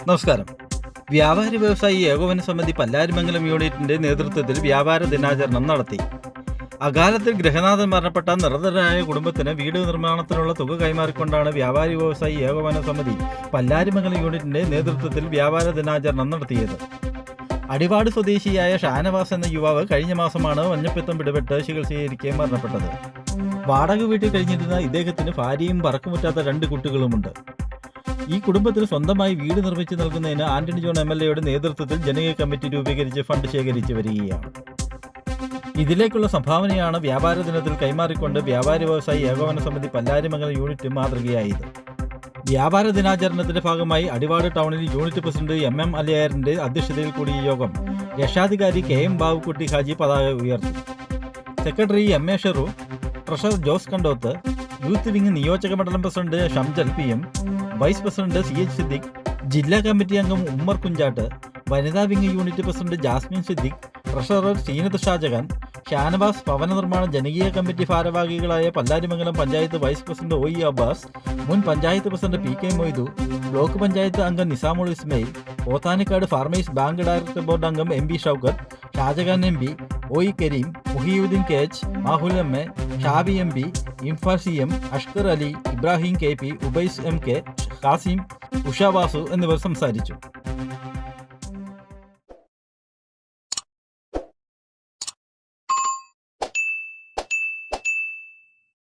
നമസ്കാരം. വ്യാപാരി വ്യവസായി ഏകോപന സമിതി പല്ലാരിമംഗലം യൂണിറ്റിന്റെ നേതൃത്വത്തിൽ വ്യാപാര ദിനാചരണം നടത്തി. അകാലത്തിൽ ഗൃഹനാഥൻ മരണപ്പെട്ട നിർധനരായ കുടുംബത്തിന് വീട് നിർമ്മാണത്തിനുള്ള തുക കൈമാറിക്കൊണ്ടാണ് വ്യാപാരി വ്യവസായി ഏകോപന സമിതി പല്ലാരിമംഗലം യൂണിറ്റിന്റെ നേതൃത്വത്തിൽ വ്യാപാര ദിനാചരണം നടത്തിയത്. അടിവാട് സ്വദേശിയായ ഷാനവാസ് എന്ന യുവാവ് കഴിഞ്ഞ മാസമാണ് മഞ്ഞപ്പിത്തം പിടിപെട്ട് ചികിത്സയിരിക്കെ മരണപ്പെട്ടത്. വാടക വീട്ടിൽ കഴിഞ്ഞിരുന്ന ഇദ്ദേഹത്തിന് ഭാര്യയും പറക്കുമുറ്റാത്ത 2 കുട്ടികളുമുണ്ട്. ഈ കുടുംബത്തിന് സ്വന്തമായി വീട് നിർമ്മിച്ചു നൽകുന്നതിന് ആന്റണി ജോൺ MLA നേതൃത്വത്തിൽ ജനകീയ കമ്മിറ്റി രൂപീകരിച്ച് ഫണ്ട് ശേഖരിച്ചു വരികയാണ്. ഇതിലേക്കുള്ള സംഭാവനയാണ് വ്യാപാര ദിനത്തിൽ കൈമാറിക്കൊണ്ട് വ്യാപാരി വ്യവസായി ഏകോപന സമിതി പല്ലാരിമംഗലം യൂണിറ്റ് മാതൃകയായത്. വ്യാപാര ദിനാചരണത്തിന്റെ ഭാഗമായി അടിവാട് ടൗണിൽ യൂണിറ്റ് പ്രസിഡന്റ് MM അലിയാറിന്റെ അധ്യക്ഷതയിൽ കൂടിയ യോഗം രക്ഷാധികാരി KM ബാബുക്കുട്ടി ഹാജി പതാക ഉയർത്തി. Secretary MA Sheru, treasurer Jose Kandoth, youth wing നിയോജക മണ്ഡലം president Shamjal PM, vice president CH Siddique, ജില്ലാ കമ്മിറ്റി അംഗം ഉമ്മർ കുഞ്ചാട്ട്, വനിതാ wing unit president Jasmine Siddique, treasurer Zeenath Shajahan, Shanavas, ഭവന നിർമ്മാണ ജനകീയ കമ്മിറ്റി ഭാരവാഹികളായ Pallarimangalam panchayat vice president OE Abbas, മുൻ panchayat president PK Moidu, block panchayat അംഗം Nizamul Ismail, Pothanikkad farmers bank director board അംഗം MB Shoukath, Shajahan MB, OE Kareem, Muhiyuddin KH, Mahul MA, Shabi MB, Imphal CM, Ashkar Ali, Ibrahim KP, Ubais MK, Khasim, Usha Vasu എന്നിവർ സംസാരിച്ചു.